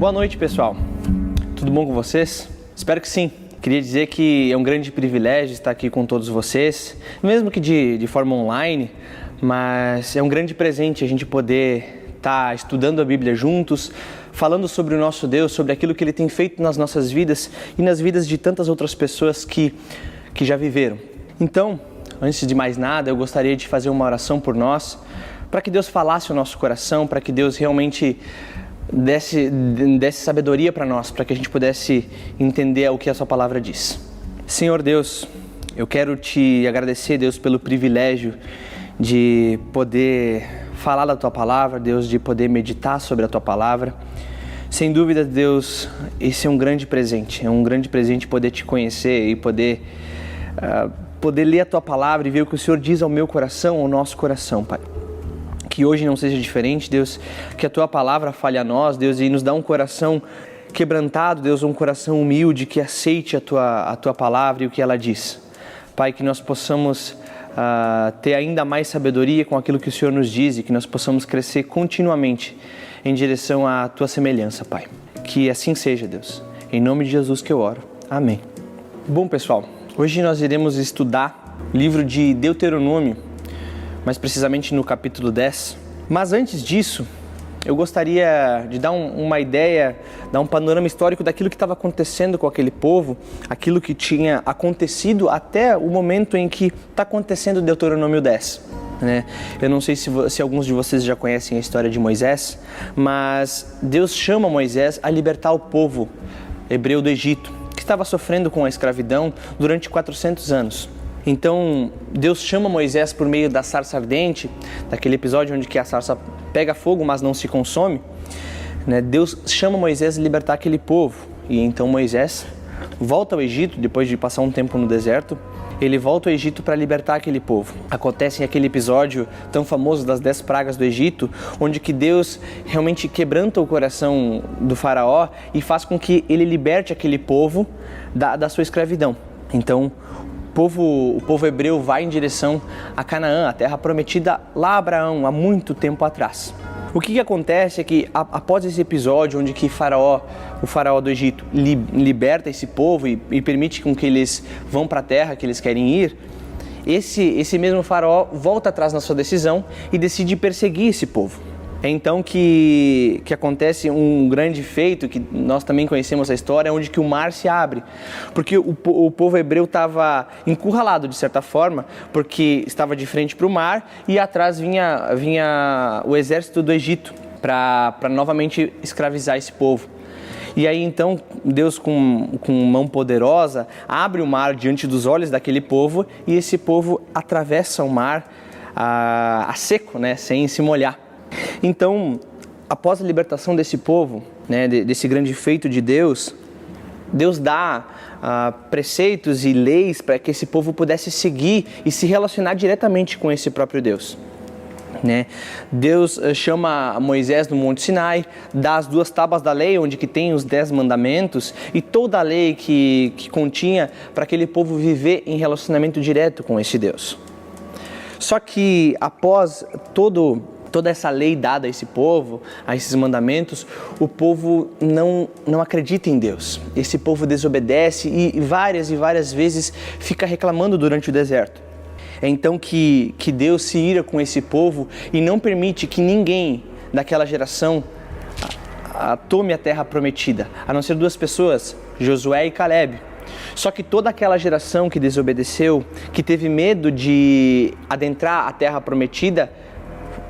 Boa noite, pessoal. Tudo bom com vocês? Espero que sim. Queria dizer que é um grande privilégio estar aqui com todos vocês, mesmo que de forma online, mas é um grande presente a gente poder estar estudando a Bíblia juntos, falando sobre o nosso Deus, sobre aquilo que Ele tem feito nas nossas vidas e nas vidas de tantas outras pessoas que já viveram. Então, antes de mais nada, eu gostaria de fazer uma oração por nós, para que Deus falasse o nosso coração, para que Deus realmente desse sabedoria para nós, para que a gente pudesse entender o que a sua palavra diz. Senhor Deus, eu quero te agradecer, Deus, pelo privilégio de poder falar da tua palavra, Deus, de poder meditar sobre a tua palavra. Sem dúvida, Deus, esse é um grande presente poder te conhecer e poder ler a tua palavra e ver o que o Senhor diz ao meu coração, ao nosso coração, Pai. Que hoje não seja diferente, Deus, que a tua palavra fale a nós, Deus, e nos dá um coração quebrantado, Deus, um coração humilde que aceite a tua palavra e o que ela diz. Pai, que nós possamos ter ainda mais sabedoria com aquilo que o Senhor nos diz e que nós possamos crescer continuamente em direção à tua semelhança, Pai. Que assim seja, Deus. Em nome de Jesus que eu oro. Amém. Bom, pessoal, hoje nós iremos estudar o livro de Deuteronômio, mais precisamente no capítulo 10. Mas antes disso, eu gostaria de dar uma ideia, dar um panorama histórico daquilo que estava acontecendo com aquele povo, aquilo que tinha acontecido até o momento em que está acontecendo Deuteronômio 10. Né? Eu não sei se alguns de vocês já conhecem a história de Moisés, mas Deus chama Moisés a libertar o povo hebreu do Egito, que estava sofrendo com a escravidão durante 400 anos. Então, Deus chama Moisés por meio da sarça ardente, daquele episódio onde que a sarça pega fogo, mas não se consome, né? Deus chama Moisés a libertar aquele povo. E então Moisés volta ao Egito, depois de passar um tempo no deserto, ele volta ao Egito para libertar aquele povo. Acontece aquele episódio tão famoso das 10 pragas do Egito, onde que Deus realmente quebranta o coração do faraó e faz com que ele liberte aquele povo da sua escravidão. Então, o povo hebreu vai em direção a Canaã, a terra prometida lá a Abraão, há muito tempo atrás. O que acontece é que após esse episódio onde que o faraó do Egito liberta esse povo e permite com que eles vão para a terra que eles querem ir, esse mesmo faraó volta atrás na sua decisão e decide perseguir esse povo. É então que acontece um grande feito, que nós também conhecemos a história, onde que o mar se abre. Porque o povo hebreu estava encurralado, de certa forma, porque estava de frente para o mar e atrás vinha o exército do Egito para novamente escravizar esse povo. E aí então Deus com mão poderosa abre o mar diante dos olhos daquele povo e esse povo atravessa o mar a seco, né, sem se molhar. Então, após a libertação desse povo, né, desse grande feito de Deus, Deus dá preceitos e leis para que esse povo pudesse seguir e se relacionar diretamente com esse próprio Deus. Né? Deus chama Moisés no Monte Sinai, dá as 2 tábuas da lei, onde que tem os 10 mandamentos e toda a lei que continha para aquele povo viver em relacionamento direto com esse Deus. Só que após toda essa lei dada a esse povo, a esses mandamentos, o povo não acredita em Deus. Esse povo desobedece e várias vezes fica reclamando durante o deserto. É então que Deus se ira com esse povo e não permite que ninguém daquela geração tome a terra prometida, a não ser 2 pessoas, Josué e Caleb. Só que toda aquela geração que desobedeceu, que teve medo de adentrar a terra prometida,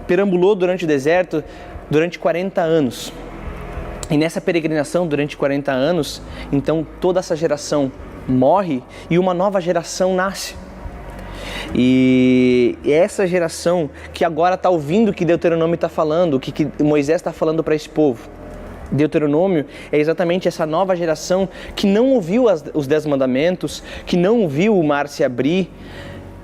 perambulou durante o deserto durante 40 anos. E nessa peregrinação durante 40 anos, então toda essa geração morre e uma nova geração nasce. E essa geração que agora está ouvindo o que Deuteronômio está falando, o que Moisés está falando para esse povo. Deuteronômio é exatamente essa nova geração que não ouviu os 10 mandamentos, que não viu o mar se abrir.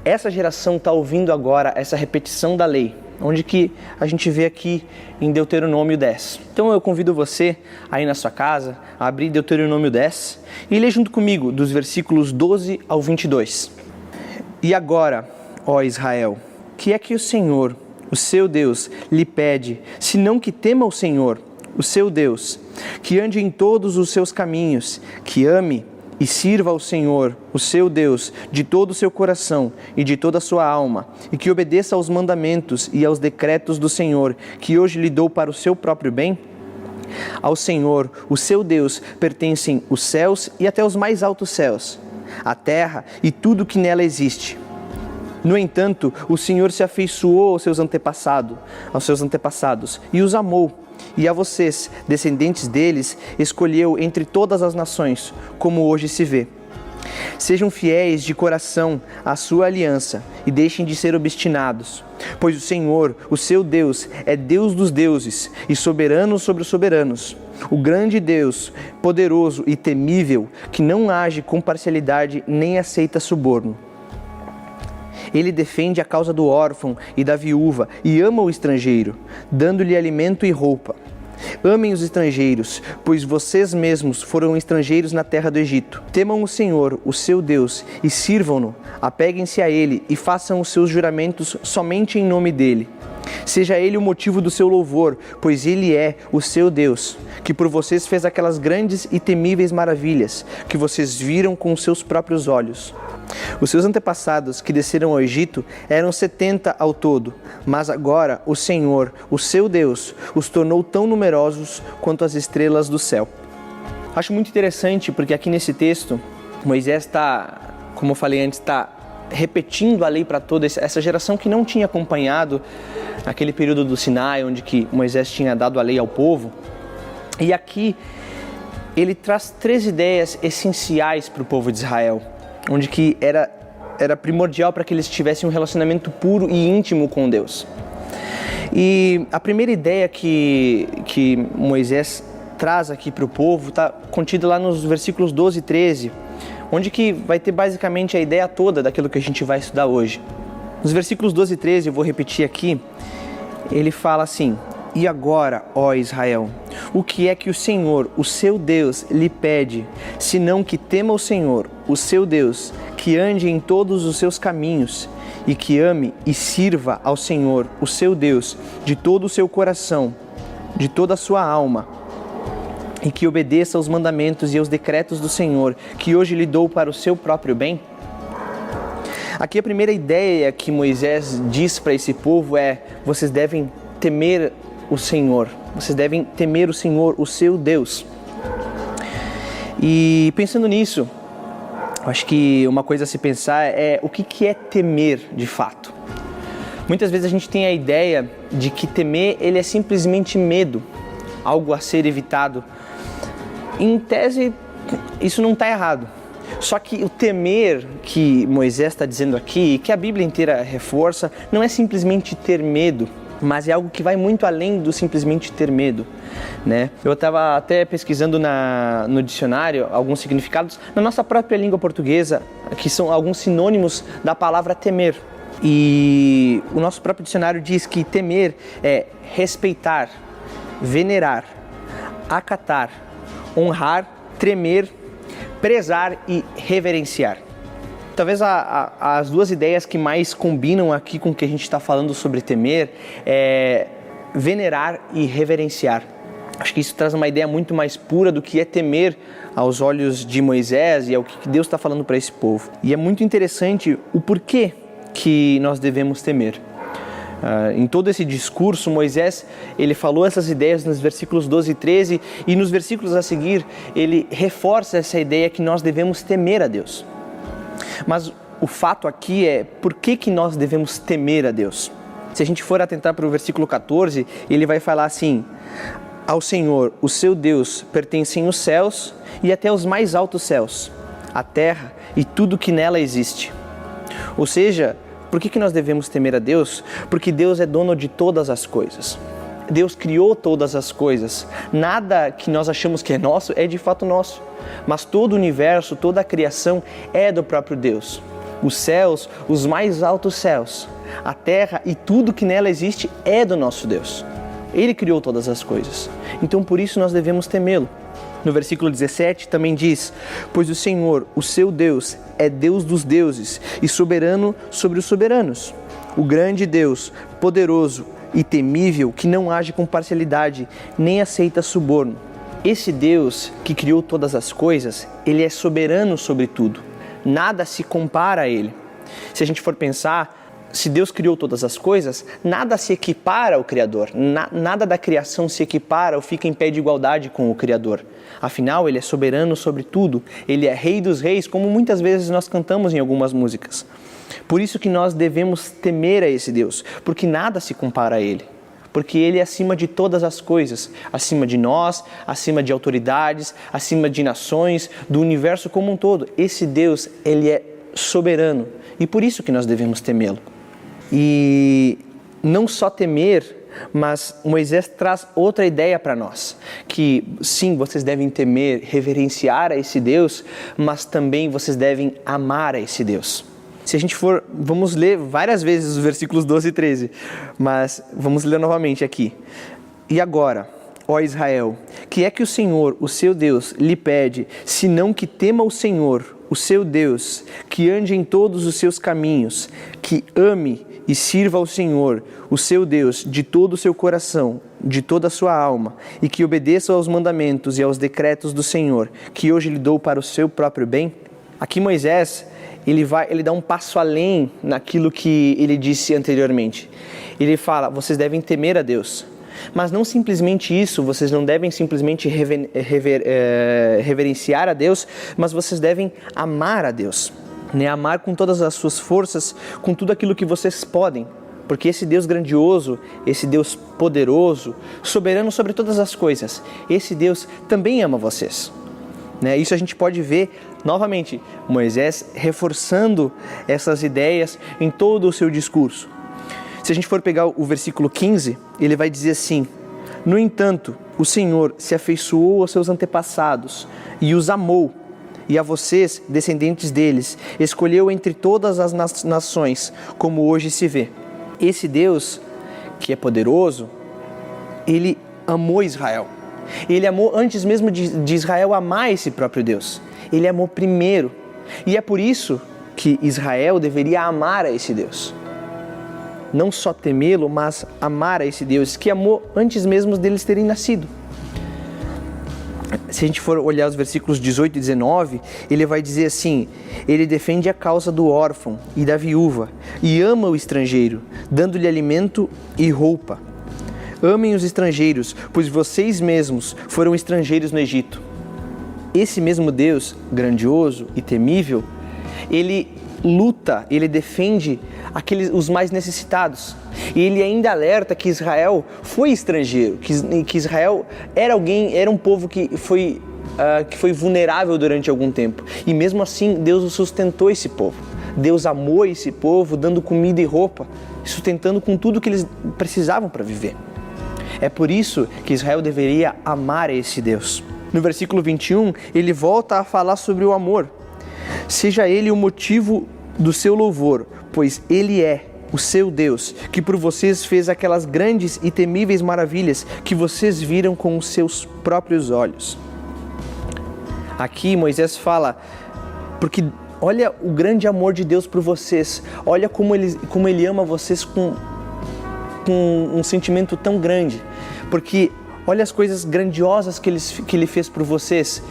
Essa geração está ouvindo agora essa repetição da lei, onde que a gente vê aqui em Deuteronômio 10. Então eu convido você aí na sua casa a abrir Deuteronômio 10 e ler junto comigo dos versículos 12 ao 22. E agora, ó Israel, que é que o Senhor, o seu Deus, lhe pede, senão que tema o Senhor, o seu Deus, que ande em todos os seus caminhos, que ame e sirva ao Senhor, o seu Deus, de todo o seu coração e de toda a sua alma, e que obedeça aos mandamentos e aos decretos do Senhor, que hoje lhe dou para o seu próprio bem? Ao Senhor, o seu Deus, pertencem os céus e até os mais altos céus, a terra e tudo que nela existe. No entanto, o Senhor se afeiçoou aos seus antepassados e os amou, e a vocês, descendentes deles, escolheu entre todas as nações, como hoje se vê. Sejam fiéis de coração à sua aliança e deixem de ser obstinados, pois o Senhor, o seu Deus, é Deus dos deuses e soberano sobre os soberanos, o grande Deus, poderoso e temível, que não age com parcialidade nem aceita suborno. Ele defende a causa do órfão e da viúva e ama o estrangeiro, dando-lhe alimento e roupa. Amem os estrangeiros, pois vocês mesmos foram estrangeiros na terra do Egito. Temam o Senhor, o seu Deus, e sirvam-no, apeguem-se a Ele e façam os seus juramentos somente em nome dEle. Seja Ele o motivo do seu louvor, pois Ele é o seu Deus, que por vocês fez aquelas grandes e temíveis maravilhas, que vocês viram com os seus próprios olhos. Os seus antepassados que desceram ao Egito eram 70 ao todo, mas agora o Senhor, o seu Deus, os tornou tão numerosos quanto as estrelas do céu. Acho muito interessante porque aqui nesse texto, Moisés está, como eu falei antes, está repetindo a lei para toda essa geração que não tinha acompanhado aquele período do Sinai, onde que Moisés tinha dado a lei ao povo. E aqui ele traz 3 ideias essenciais para o povo de Israel, onde que era primordial para que eles tivessem um relacionamento puro e íntimo com Deus. E a primeira ideia que Moisés traz aqui para o povo está contida lá nos versículos 12 e 13, onde que vai ter basicamente a ideia toda daquilo que a gente vai estudar hoje. Nos versículos 12 e 13, eu vou repetir aqui, ele fala assim: E agora, ó Israel, o que é que o Senhor, o seu Deus, lhe pede, senão que tema o Senhor, o seu Deus, que ande em todos os seus caminhos, e que ame e sirva ao Senhor, o seu Deus, de todo o seu coração, de toda a sua alma, e que obedeça aos mandamentos e aos decretos do Senhor, que hoje lhe dou para o seu próprio bem? Aqui a primeira ideia que Moisés diz para esse povo é: vocês devem temer o Senhor, vocês devem temer o Senhor, o seu Deus. E pensando nisso, acho que uma coisa a se pensar é o que é temer de fato. Muitas vezes a gente tem a ideia de que temer ele é simplesmente medo, algo a ser evitado. Em tese, isso não está errado. Só que o temer que Moisés está dizendo aqui, que a Bíblia inteira reforça, não é simplesmente ter medo, mas é algo que vai muito além do simplesmente ter medo, né? Eu estava até pesquisando no dicionário alguns significados na nossa própria língua portuguesa, que são alguns sinônimos da palavra temer. E o nosso próprio dicionário diz que temer é respeitar, venerar, acatar, honrar, tremer, prezar e reverenciar. Talvez as 2 ideias que mais combinam aqui com o que a gente está falando sobre temer é venerar e reverenciar. Acho que isso traz uma ideia muito mais pura do que é temer aos olhos de Moisés e é o que Deus está falando para esse povo. E é muito interessante o porquê que nós devemos temer. Em todo esse discurso, Moisés ele falou essas ideias nos versículos 12 e 13 e nos versículos a seguir ele reforça essa ideia que nós devemos temer a Deus. Mas o fato aqui é por que nós devemos temer a Deus. Se a gente for atentar para o versículo 14, ele vai falar assim: Ao Senhor, o seu Deus, pertencem os céus e até os mais altos céus, a terra e tudo que nela existe. Ou seja, por que nós devemos temer a Deus? Porque Deus é dono de todas as coisas. Deus criou todas as coisas. Nada que nós achamos que é nosso é de fato nosso. Mas todo o universo, toda a criação é do próprio Deus. Os céus, os mais altos céus, a terra e tudo que nela existe é do nosso Deus. Ele criou todas as coisas. Então por isso nós devemos temê-lo. No versículo 17 também diz: Pois o Senhor, o seu Deus, é Deus dos deuses e soberano sobre os soberanos. O grande Deus, poderoso, e temível que não age com parcialidade, nem aceita suborno. Esse Deus que criou todas as coisas, Ele é soberano sobre tudo. Nada se compara a Ele. Se a gente for pensar, se Deus criou todas as coisas, nada se equipara ao Criador. Nada da criação se equipara ou fica em pé de igualdade com o Criador. Afinal, Ele é soberano sobre tudo. Ele é Rei dos Reis, como muitas vezes nós cantamos em algumas músicas. Por isso que nós devemos temer a esse Deus, porque nada se compara a Ele. Porque Ele é acima de todas as coisas, acima de nós, acima de autoridades, acima de nações, do universo como um todo. Esse Deus, Ele é soberano e por isso que nós devemos temê-lo. E não só temer, mas Moisés traz outra ideia para nós, que sim, vocês devem temer, reverenciar a esse Deus, mas também vocês devem amar a esse Deus. Se a gente for, vamos ler várias vezes os versículos 12 e 13, mas vamos ler novamente aqui. E agora, ó Israel, que é que o Senhor, o seu Deus, lhe pede, senão que tema o Senhor, o seu Deus, que ande em todos os seus caminhos, que ame e sirva ao Senhor, o seu Deus, de todo o seu coração, de toda a sua alma, e que obedeça aos mandamentos e aos decretos do Senhor, que hoje lhe dou para o seu próprio bem? Aqui Moisés, ele dá um passo além naquilo que ele disse anteriormente. Ele fala, vocês devem temer a Deus. Mas não simplesmente isso, vocês não devem simplesmente reverenciar a Deus, mas vocês devem amar a Deus. Amar com todas as suas forças, com tudo aquilo que vocês podem. Porque esse Deus grandioso, esse Deus poderoso, soberano sobre todas as coisas, esse Deus também ama vocês. Isso a gente pode ver novamente, Moisés reforçando essas ideias em todo o seu discurso. Se a gente for pegar o versículo 15, ele vai dizer assim: no entanto, o Senhor se afeiçoou aos seus antepassados e os amou, e a vocês, descendentes deles, escolheu entre todas as nações, como hoje se vê. Esse Deus, que é poderoso, Ele amou Israel. Ele amou antes mesmo de Israel amar esse próprio Deus. Ele amou primeiro. E é por isso que Israel deveria amar a esse Deus. Não só temê-lo, mas amar a esse Deus que amou antes mesmo deles terem nascido. Se a gente for olhar os versículos 18 e 19, ele vai dizer assim: ele defende a causa do órfão e da viúva e ama o estrangeiro, dando-lhe alimento e roupa. Amem os estrangeiros, pois vocês mesmos foram estrangeiros no Egito. Esse mesmo Deus, grandioso e temível, ele luta, ele defende os mais necessitados. E ele ainda alerta que Israel foi estrangeiro, que Israel era um povo que foi vulnerável durante algum tempo. E mesmo assim, Deus sustentou esse povo. Deus amou esse povo, dando comida e roupa, sustentando com tudo que eles precisavam para viver. É por isso que Israel deveria amar esse Deus. No versículo 21, ele volta a falar sobre o amor. Seja ele o motivo do seu louvor, pois ele é o seu Deus, que por vocês fez aquelas grandes e temíveis maravilhas que vocês viram com os seus próprios olhos. Aqui Moisés fala, porque olha o grande amor de Deus por vocês, olha como ele ama vocês com um sentimento tão grande, porque olha as coisas grandiosas que ele fez por vocês.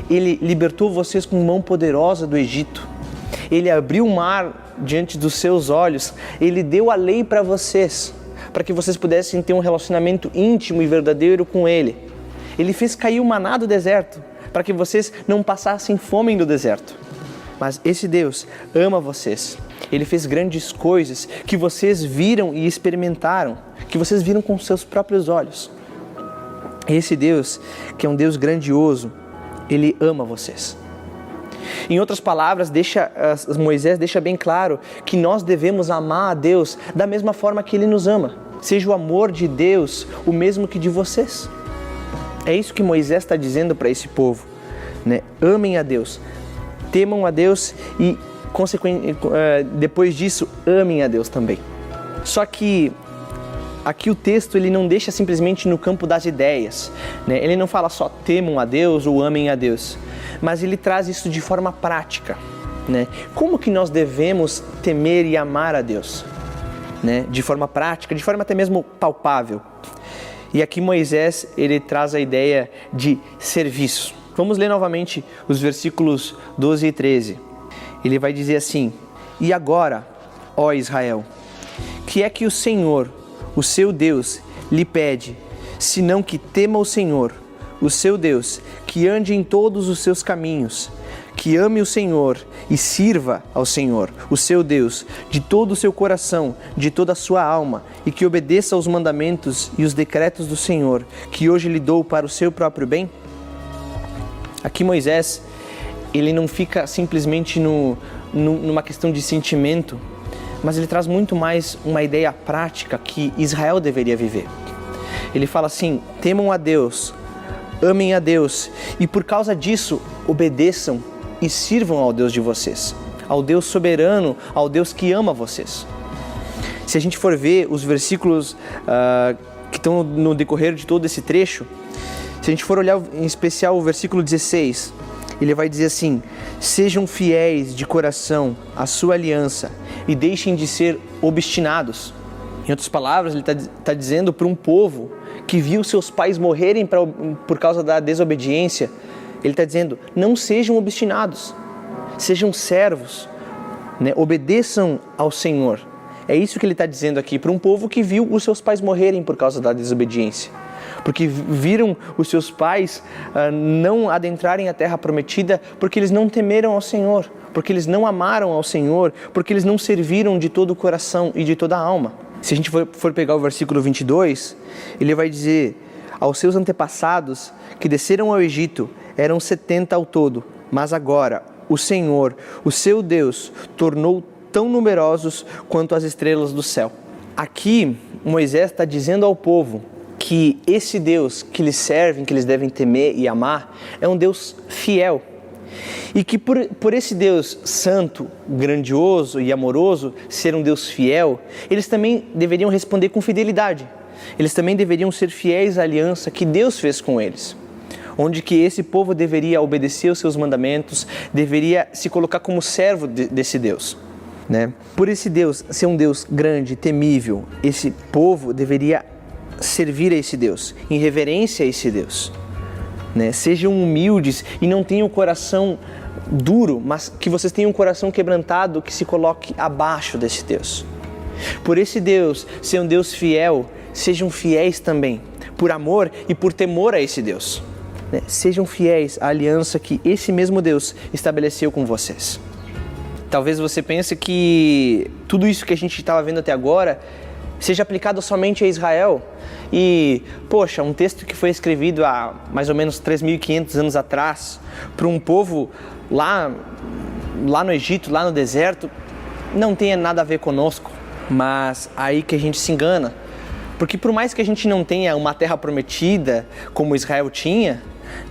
Ele libertou vocês com mão poderosa do Egito. Ele abriu o mar diante dos seus olhos. Ele deu a lei para vocês, para que vocês pudessem ter um relacionamento íntimo e verdadeiro com Ele. Ele fez cair o maná do deserto, para que vocês não passassem fome no deserto. Mas esse Deus ama vocês. Ele fez grandes coisas que vocês viram e experimentaram, que vocês viram com seus próprios olhos. Esse Deus, que é um Deus grandioso, Ele ama vocês. Em outras palavras, Moisés deixa bem claro que nós devemos amar a Deus da mesma forma que Ele nos ama. Seja o amor de Deus o mesmo que de vocês. É isso que Moisés está dizendo para esse povo, Amem a Deus, temam a Deus e, depois disso, amem a Deus também. Só que aqui o texto ele não deixa simplesmente no campo das ideias, Ele não fala só temam a Deus ou amem a Deus, mas ele traz isso de forma prática, Como que nós devemos temer e amar a Deus? né? De forma prática, de forma até mesmo palpável. E aqui Moisés, ele traz a ideia de serviço. Vamos ler novamente os versículos 12 e 13. Ele vai dizer assim: E agora, ó Israel, que é que o Senhor, o seu Deus, lhe pede, senão que tema o Senhor, o seu Deus, que ande em todos os seus caminhos, que ame o Senhor e sirva ao Senhor, o seu Deus, de todo o seu coração, de toda a sua alma, e que obedeça aos mandamentos e os decretos do Senhor, que hoje lhe dou para o seu próprio bem? Aqui Moisés, ele não fica simplesmente numa questão de sentimento, mas ele traz muito mais uma ideia prática que Israel deveria viver. Ele fala assim: temam a Deus, amem a Deus, e por causa disso, obedeçam e sirvam ao Deus de vocês, ao Deus soberano, ao Deus que ama vocês. Se a gente for ver os versículos que estão no decorrer de todo esse trecho, se a gente for olhar em especial o versículo 16, ele vai dizer assim: sejam fiéis de coração à sua aliança e deixem de ser obstinados. Em outras palavras, ele está dizendo para um povo que viu seus pais morrerem por causa da desobediência, ele está dizendo: não sejam obstinados, sejam servos, né? Obedeçam ao Senhor. É isso que ele está dizendo aqui para um povo que viu os seus pais morrerem por causa da desobediência. Porque viram os seus pais não adentrarem a terra prometida porque eles não temeram ao Senhor, porque eles não amaram ao Senhor, porque eles não serviram de todo o coração e de toda a alma. Se a gente for pegar o versículo 22, ele vai dizer: aos seus antepassados que desceram ao Egito eram 70 ao todo, mas agora o Senhor, o seu Deus, tornou tão numerosos quanto as estrelas do céu. Aqui Moisés está dizendo ao povo que esse Deus que eles servem, que eles devem temer e amar, é um Deus fiel. E que por esse Deus santo, grandioso e amoroso, ser um Deus fiel, eles também deveriam responder com fidelidade. Eles também deveriam ser fiéis à aliança que Deus fez com eles, onde que esse povo deveria obedecer os seus mandamentos, deveria se colocar como servo desse Deus, né? Por esse Deus ser um Deus grande, temível, esse povo deveria servir a esse Deus, em reverência a esse Deus, né? Sejam humildes e não tenham o coração duro, mas que vocês tenham um coração quebrantado, que se coloque abaixo desse Deus. Por esse Deus ser um Deus fiel, sejam fiéis também, por amor e por temor a esse Deus, né? Sejam fiéis à aliança que esse mesmo Deus estabeleceu com vocês. Talvez você pense que tudo isso que a gente estava vendo até agora seja aplicado somente a Israel. E, poxa, um texto que foi escrevido há mais ou menos 3.500 anos atrás, para um povo lá no Egito, lá no deserto, não tem nada a ver conosco. Mas aí que a gente se engana. Porque por mais que a gente não tenha uma terra prometida, como Israel tinha,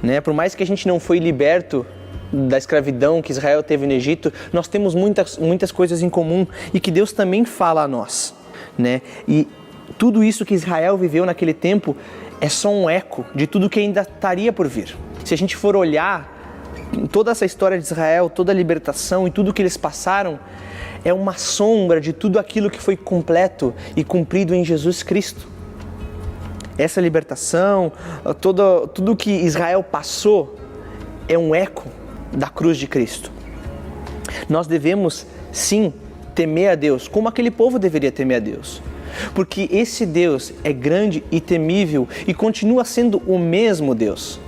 né, por mais que a gente não foi liberto da escravidão que Israel teve no Egito, nós temos muitas coisas em comum e que Deus também fala a nós, né? E tudo isso que Israel viveu naquele tempo é só um eco de tudo que ainda estaria por vir. Se a gente for olhar toda essa história de Israel, toda a libertação e tudo que eles passaram, é uma sombra de tudo aquilo que foi completo e cumprido em Jesus Cristo. Essa libertação, tudo que Israel passou é um eco da cruz de Cristo. Nós devemos, sim, temer a Deus, como aquele povo deveria temer a Deus. Porque esse Deus é grande e temível e continua sendo o mesmo Deus.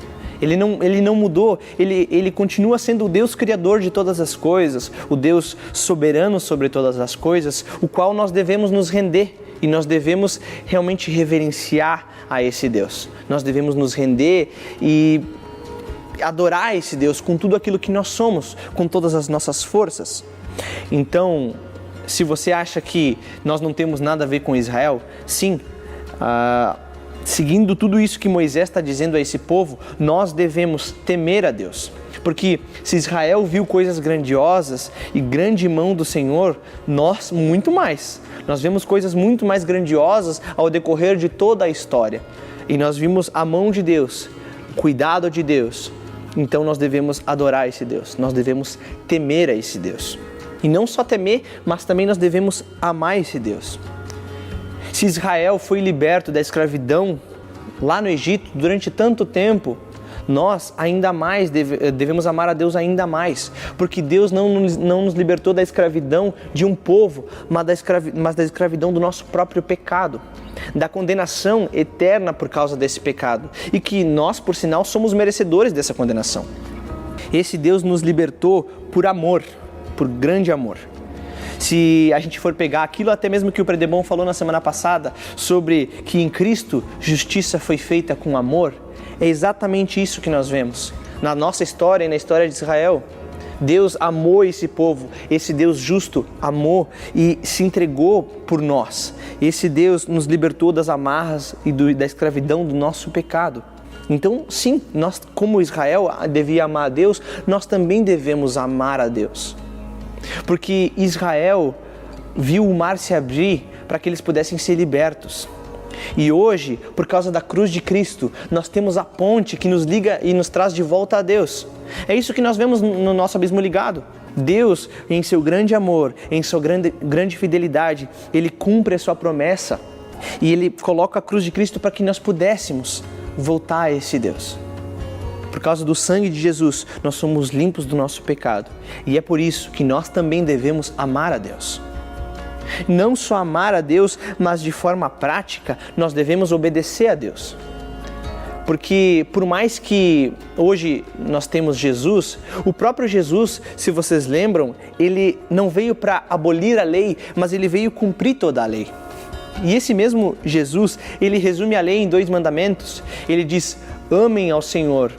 Ele não mudou, ele continua sendo o Deus criador de todas as coisas, o Deus soberano sobre todas as coisas, o qual nós devemos nos render e nós devemos realmente reverenciar a esse Deus. Nós devemos nos render e adorar esse Deus com tudo aquilo que nós somos, com todas as nossas forças. Então, se você acha que nós não temos nada a ver com Israel, sim, seguindo tudo isso que Moisés está dizendo a esse povo, nós devemos temer a Deus. Porque se Israel viu coisas grandiosas e grande mão do Senhor, nós muito mais. Nós vemos coisas muito mais grandiosas ao decorrer de toda a história. E nós vimos a mão de Deus, o cuidado de Deus. Então nós devemos adorar esse Deus, nós devemos temer a esse Deus. E não só temer, mas também nós devemos amar esse Deus. Se Israel foi liberto da escravidão lá no Egito durante tanto tempo, nós ainda mais devemos amar a Deus ainda mais, porque Deus não nos libertou da escravidão de um povo, mas da escravidão do nosso próprio pecado, da condenação eterna por causa desse pecado, e que nós, por sinal, somos merecedores dessa condenação. Esse Deus nos libertou por amor, por grande amor. Se a gente for pegar aquilo até mesmo que o Predebon falou na semana passada, sobre que em Cristo justiça foi feita com amor, é exatamente isso que nós vemos. Na nossa história e na história de Israel, Deus amou esse povo, esse Deus justo amou e se entregou por nós. Esse Deus nos libertou das amarras e da escravidão do nosso pecado. Então, sim, nós, como Israel devia amar a Deus, nós também devemos amar a Deus. Porque Israel viu o mar se abrir para que eles pudessem ser libertos. E hoje, por causa da cruz de Cristo, nós temos a ponte que nos liga e nos traz de volta a Deus. É isso que nós vemos no nosso abismo ligado. Deus, em seu grande amor, em sua grande fidelidade, Ele cumpre a sua promessa e Ele coloca a cruz de Cristo para que nós pudéssemos voltar a esse Deus. Por causa do sangue de Jesus, nós somos limpos do nosso pecado. E é por isso que nós também devemos amar a Deus. Não só amar a Deus, mas de forma prática, nós devemos obedecer a Deus. Porque por mais que hoje nós temos Jesus, o próprio Jesus, se vocês lembram, ele não veio para abolir a lei, mas ele veio cumprir toda a lei. E esse mesmo Jesus, ele resume a lei em 2 mandamentos. Ele diz: amem ao Senhor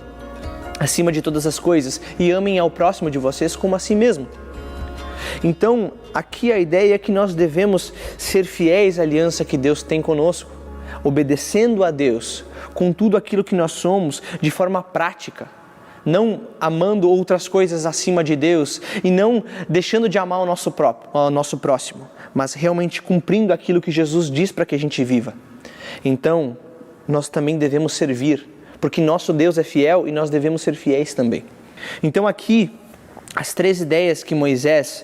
acima de todas as coisas e amem ao próximo de vocês como a si mesmo. Então, aqui a ideia é que nós devemos ser fiéis à aliança que Deus tem conosco, obedecendo a Deus com tudo aquilo que nós somos de forma prática, não amando outras coisas acima de Deus e não deixando de amar o nosso próximo, mas realmente cumprindo aquilo que Jesus diz para que a gente viva. Então, nós também devemos servir, porque nosso Deus é fiel e nós devemos ser fiéis também. Então aqui, as 3 ideias que Moisés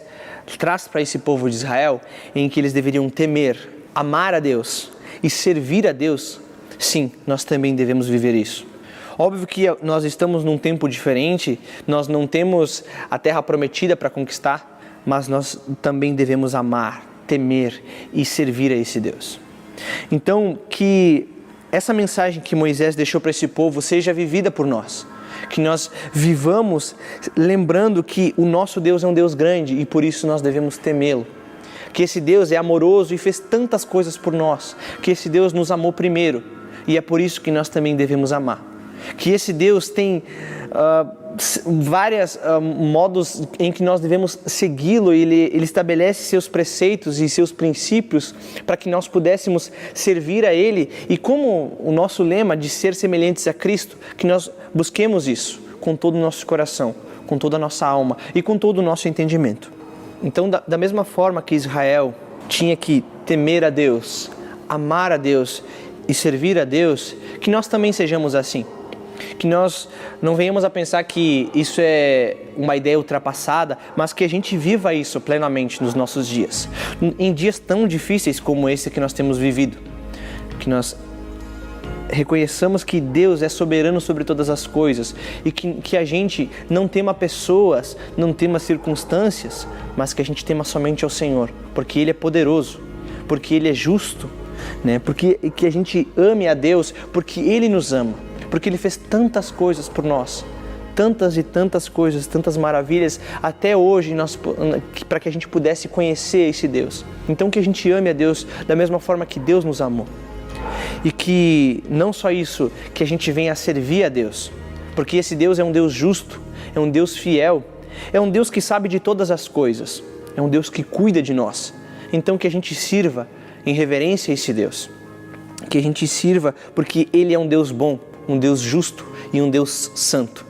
traz para esse povo de Israel, em que eles deveriam temer, amar a Deus e servir a Deus, sim, nós também devemos viver isso. Óbvio que nós estamos num tempo diferente, nós não temos a terra prometida para conquistar, mas nós também devemos amar, temer e servir a esse Deus. Então, que essa mensagem que Moisés deixou para esse povo seja vivida por nós. Que nós vivamos lembrando que o nosso Deus é um Deus grande e por isso nós devemos temê-lo. Que esse Deus é amoroso e fez tantas coisas por nós. Que esse Deus nos amou primeiro e é por isso que nós também devemos amar. Que esse Deus tem vários modos em que nós devemos segui-lo. Ele estabelece seus preceitos e seus princípios para que nós pudéssemos servir a Ele. E como o nosso lema de ser semelhantes a Cristo, que nós busquemos isso com todo o nosso coração, com toda a nossa alma e com todo o nosso entendimento. Então, da mesma forma que Israel tinha que temer a Deus, amar a Deus e servir a Deus, que nós também sejamos assim. Que nós não venhamos a pensar que isso é uma ideia ultrapassada, mas que a gente viva isso plenamente nos nossos dias. Em dias tão difíceis como esse que nós temos vivido. Que nós reconheçamos que Deus é soberano sobre todas as coisas e que a gente não tema pessoas, não tema circunstâncias, mas que a gente tema somente ao Senhor, porque Ele é poderoso, porque Ele é justo, né? Porque que a gente ame a Deus, porque Ele nos ama. Porque Ele fez tantas coisas por nós, tantas e tantas coisas, tantas maravilhas, até hoje, para que a gente pudesse conhecer esse Deus. Então que a gente ame a Deus da mesma forma que Deus nos amou. E que não só isso, que a gente venha a servir a Deus. Porque esse Deus é um Deus justo, é um Deus fiel, é um Deus que sabe de todas as coisas, é um Deus que cuida de nós. Então que a gente sirva em reverência a esse Deus. Que a gente sirva porque Ele é um Deus bom, um Deus justo e um Deus santo.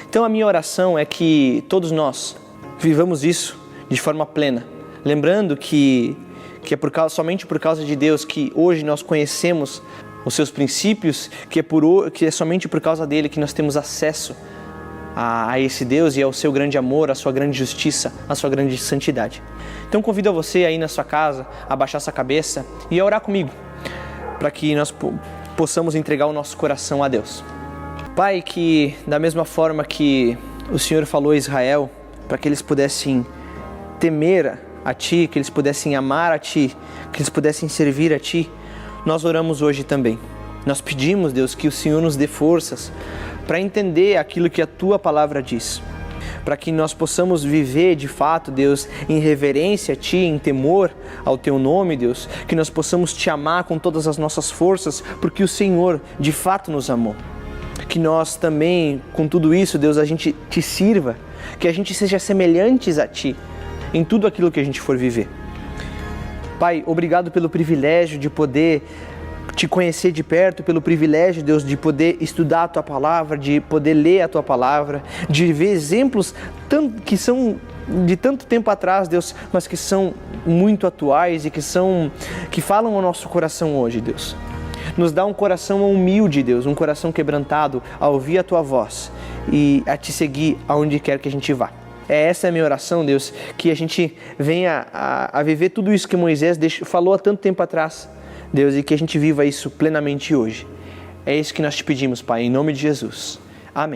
Então a minha oração é que todos nós vivamos isso de forma plena, lembrando que é somente por causa de Deus que hoje nós conhecemos os seus princípios, que é somente por causa dele que nós temos acesso a esse Deus e ao seu grande amor, à sua grande justiça, à sua grande santidade. Então convido a você aí na sua casa a baixar sua cabeça e a orar comigo, para que nós possamos entregar o nosso coração a Deus. Pai, que da mesma forma que o Senhor falou a Israel, para que eles pudessem temer a Ti, que eles pudessem amar a Ti, que eles pudessem servir a Ti, nós oramos hoje também. Nós pedimos, Deus, que o Senhor nos dê forças para entender aquilo que a Tua palavra diz, para que nós possamos viver de fato, Deus, em reverência a Ti, em temor ao Teu nome, Deus, que nós possamos Te amar com todas as nossas forças, porque o Senhor de fato nos amou. Que nós também, com tudo isso, Deus, a gente Te sirva, que a gente seja semelhantes a Ti em tudo aquilo que a gente for viver. Pai, obrigado pelo privilégio de poder Te conhecer de perto, pelo privilégio, Deus, de poder estudar a Tua palavra, de poder ler a Tua palavra, de ver exemplos que são de tanto tempo atrás, Deus, mas que são muito atuais e que falam ao nosso coração hoje, Deus. Nos dá um coração humilde, Deus, um coração quebrantado a ouvir a Tua voz e a Te seguir aonde quer que a gente vá. Essa é a minha oração, Deus, que a gente venha a viver tudo isso que Moisés falou há tanto tempo atrás, Deus, e que a gente viva isso plenamente hoje. É isso que nós Te pedimos, Pai, em nome de Jesus. Amém.